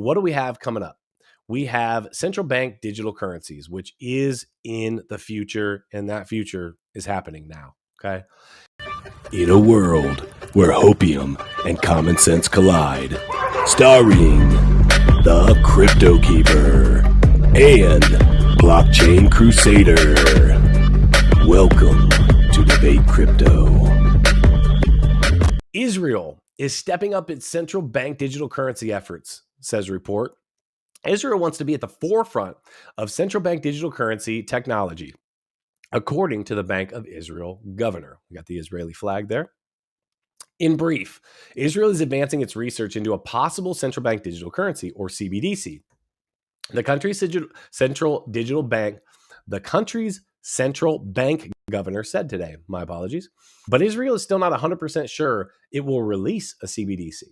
what do we have coming up? We have central bank digital currencies, which is in the future, and that future is happening now. Okay. In a world where hopium and common sense collide, starring the CryptoKeeper and BlockchainCrusader. Welcome to Debate Crypto. Israel is stepping up its central bank digital currency efforts, says report. Israel wants to be at the forefront of central bank digital currency technology, according to the Bank of Israel governor. We got the Israeli flag there. In brief, Israel is advancing its research into a possible central bank digital currency, or CBDC. The country's central bank governor said today, my apologies, but Israel is still not 100% sure it will release a CBDC.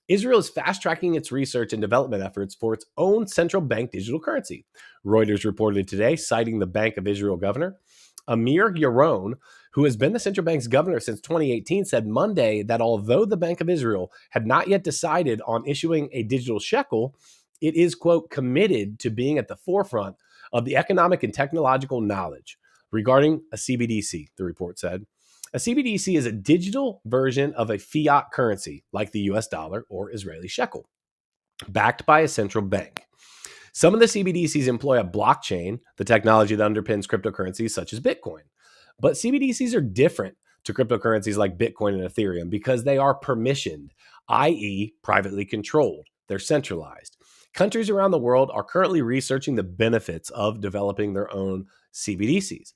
Israel is fast-tracking its research and development efforts for its own central bank digital currency. Reuters reported today, citing the Bank of Israel governor. Amir Yaron, who has been the central bank's governor since 2018, said Monday that although the Bank of Israel had not yet decided on issuing a digital shekel, it is, quote, committed to being at the forefront of the economic and technological knowledge regarding a CBDC, the report said. A CBDC is a digital version of a fiat currency, like the US dollar or Israeli shekel, backed by a central bank. Some of the CBDCs employ a blockchain, the technology that underpins cryptocurrencies such as Bitcoin. But CBDCs are different to cryptocurrencies like Bitcoin and Ethereum because they are permissioned, i.e., privately controlled. They're centralized. Countries around the world are currently researching the benefits of developing their own CBDCs.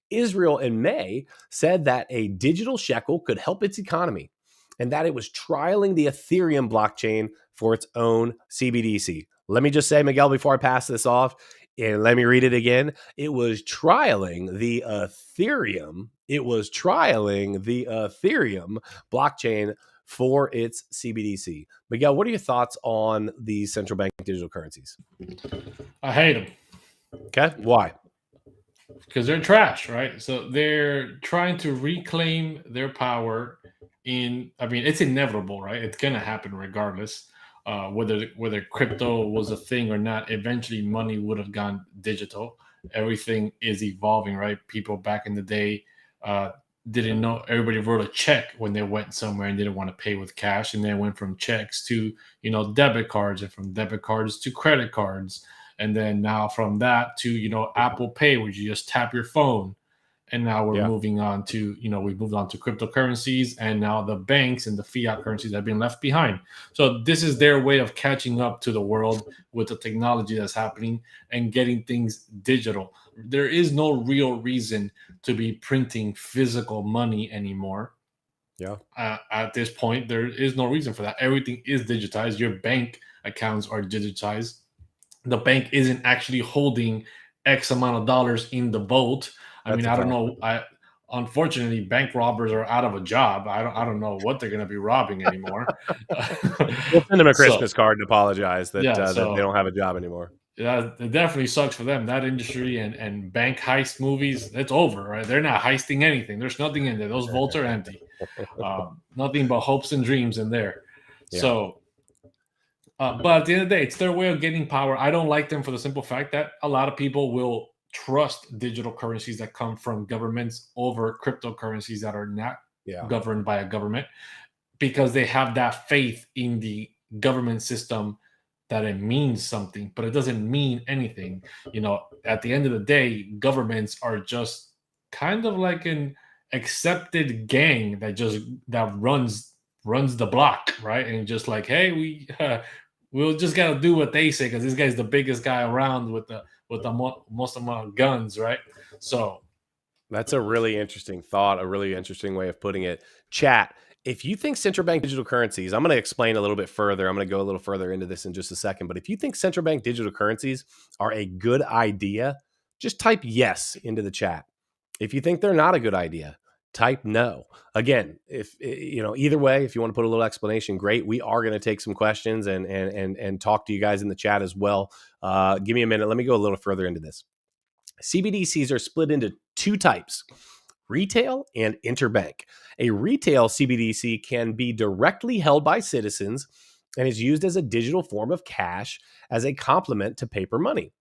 Israel in May said that a digital shekel could help its economy and that it was trialing the Ethereum blockchain for its own CBDC. Let me just say, Miguel, before I pass this off, and let me read it again. It was trialing the Ethereum. Blockchain for its CBDC. Miguel, what are your thoughts on these central bank digital currencies? I hate them. Okay, why? Because they're trash, right? So they're trying to reclaim their power it's inevitable, right? It's going to happen regardless. Whether crypto was a thing or not, eventually money would have gone digital. Everything is evolving, right? People back in the day didn't know. Everybody wrote a check when they went somewhere and didn't want to pay with cash, and then went from checks to debit cards, and from debit cards to credit cards, and then now from that to Apple Pay, where you just tap your phone. And now we're moving on to, we've moved on to cryptocurrencies, and now the banks and the fiat currencies have been left behind. So this is their way of catching up to the world with the technology that's happening and getting things digital. There is no real reason to be printing physical money anymore. Yeah. At this point, there is no reason for that. Everything is digitized. Your bank accounts are digitized. The bank isn't actually holding X amount of dollars in the vault. I don't know. Unfortunately, bank robbers are out of a job. I don't know what they're going to be robbing anymore. We'll send them a Christmas card and apologize that they don't have a job anymore. Yeah, it definitely sucks for them. That industry and bank heist movies, it's over, right? They're not heisting anything. There's nothing in there. Those vaults are empty. Nothing but hopes and dreams in there. Yeah. So, but at the end of the day, it's their way of getting power. I don't like them for the simple fact that a lot of people will trust digital currencies that come from governments over cryptocurrencies that are not governed by a government, because they have that faith in the government system that it means something, but it doesn't mean anything. At the end of the day, governments are just kind of like an accepted gang that runs the block, right? And just like, hey, we'll just gotta do what they say because this guy's the biggest guy around with the most amount of guns, right? So that's a really interesting thought, a really interesting way of putting it. Chat, if you think central bank digital currencies, I'm going to explain a little bit further. I'm going to go a little further into this in just a second. But if you think central bank digital currencies are a good idea, just type yes into the chat. If you think they're not a good idea, type no. Again, if either way, if you want to put a little explanation, great. We are going to take some questions and talk to you guys in the chat as well. Give me a minute. Let me go a little further into this. CBDCs are split into two types: retail and interbank. A retail CBDC can be directly held by citizens and is used as a digital form of cash as a complement to paper money.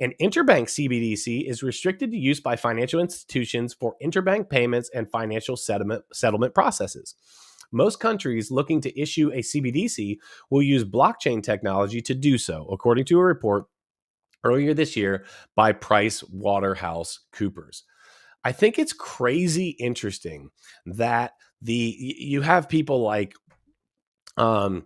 An interbank CBDC is restricted to use by financial institutions for interbank payments and financial settlement processes. Most countries looking to issue a CBDC will use blockchain technology to do so, according to a report earlier this year by PricewaterhouseCoopers. I think it's crazy interesting that you have people like um,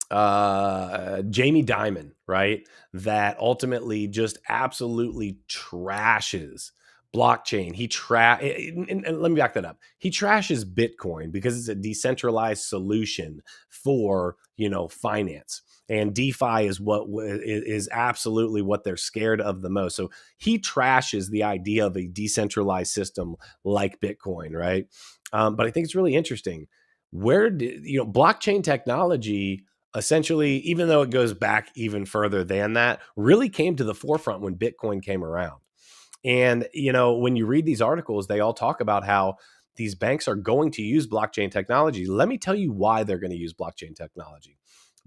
Jamie Dimon, right? That ultimately just absolutely trashes blockchain. And let me back that up. He trashes Bitcoin because it's a decentralized solution for, finance. And DeFi is what is absolutely what they're scared of the most. So he trashes the idea of a decentralized system like Bitcoin, right? But I think it's really interesting. Where did blockchain technology essentially, even though it goes back even further than that, really came to the forefront when Bitcoin came around. And, when you read these articles, they all talk about how these banks are going to use blockchain technology. Let me tell you why they're going to use blockchain technology.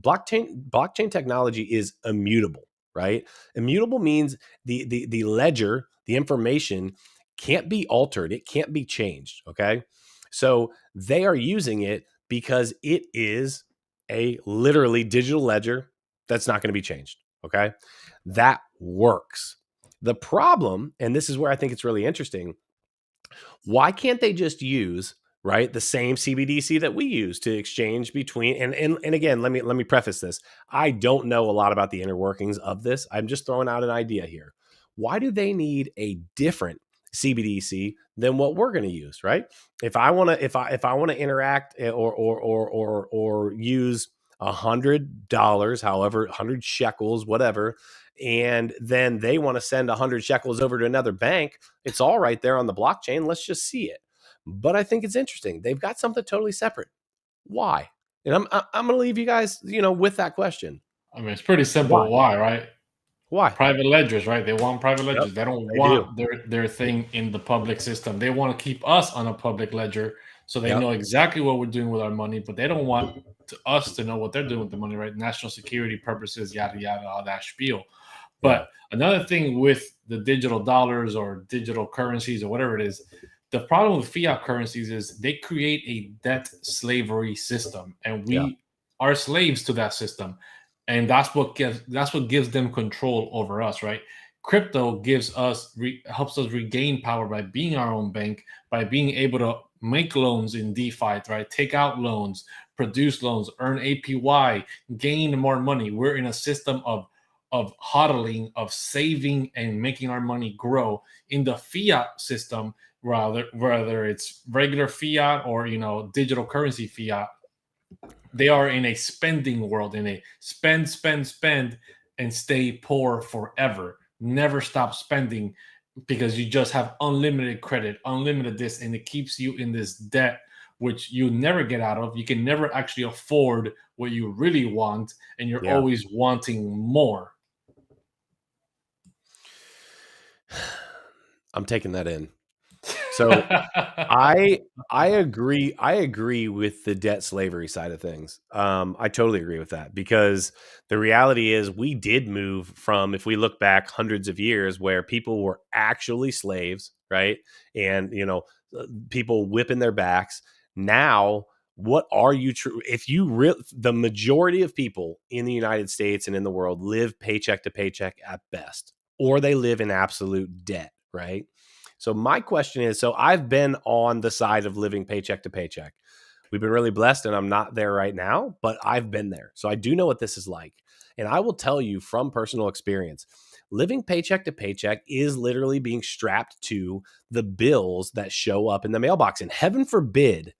Blockchain technology is immutable, right? Immutable means the ledger, the information can't be altered. It can't be changed. Okay. So they are using it because it is a literally digital ledger that's not going to be changed. Okay. That works. The problem, and this is where I think it's really interesting, why can't they just use right the same CBDC that we use to exchange between and again, let me preface this. I don't know a lot about the inner workings of this. I'm just throwing out an idea here. Why do they need a different CBDC than what we're going to use, right? If I want to if I want to interact or use $100, however, 100 shekels, whatever, and then they want to send 100 shekels over to another bank, it's all right there on the blockchain. Let's just see it. But I think it's interesting. They've got something totally separate. Why? And I'm going to leave you guys, with that question. I mean, it's pretty simple. Why, right? Why? Private ledgers, right? They want private ledgers. Yep, They don't they want do. their thing in the public system. They want to keep us on a public ledger so they Yep. know exactly what we're doing with our money, but they don't want us to know what they're doing with the money, right? National security purposes, yada, yada, all that spiel. But another thing with the digital dollars or digital currencies or whatever it is, the problem with fiat currencies is they create a debt slavery system, and we are slaves to that system. And that's what gives them control over us, right? Crypto helps us regain power by being our own bank, by being able to make loans in DeFi, right? Take out loans, produce loans, earn APY, gain more money. We're in a system of hodling, of saving and making our money grow. In the fiat system, whether it's regular fiat or digital currency fiat, they are in a spending world, in a spend, spend, spend, and stay poor forever. Never stop spending because you just have unlimited credit, unlimited this, and it keeps you in this debt, which you never get out of. You can never actually afford what you really want, and you're always wanting more. I'm taking that in. So I agree with the debt slavery side of things. I totally agree with that because the reality is we did move from, if we look back hundreds of years, where people were actually slaves, right? And people whipping their backs. Now, what are you true? If you the majority of people in the United States and in the world live paycheck to paycheck at best, or they live in absolute debt, right? So my question is, so I've been on the side of living paycheck to paycheck. We've been really blessed and I'm not there right now, but I've been there. So I do know what this is like. And I will tell you from personal experience, living paycheck to paycheck is literally being strapped to the bills that show up in the mailbox. And heaven forbid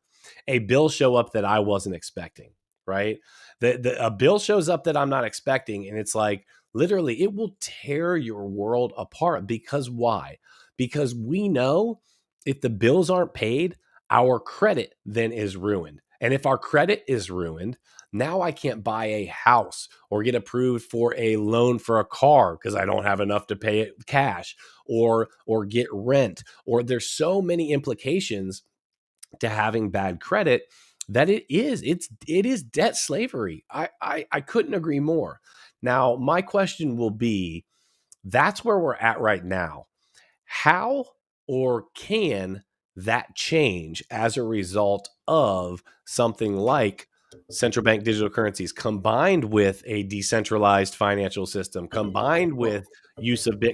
a bill show up that I wasn't expecting, right? A bill shows up that I'm not expecting. And it's like, literally, it will tear your world apart. Because why? Because we know if the bills aren't paid, our credit then is ruined. And if our credit is ruined, now I can't buy a house or get approved for a loan for a car because I don't have enough to pay it cash, or get rent. Or there's so many implications to having bad credit. that it is debt slavery. I couldn't agree more. Now, my question will be, that's where we're at right now. How or can that change as a result of something like central bank digital currencies combined with a decentralized financial system, combined with use of Bitcoin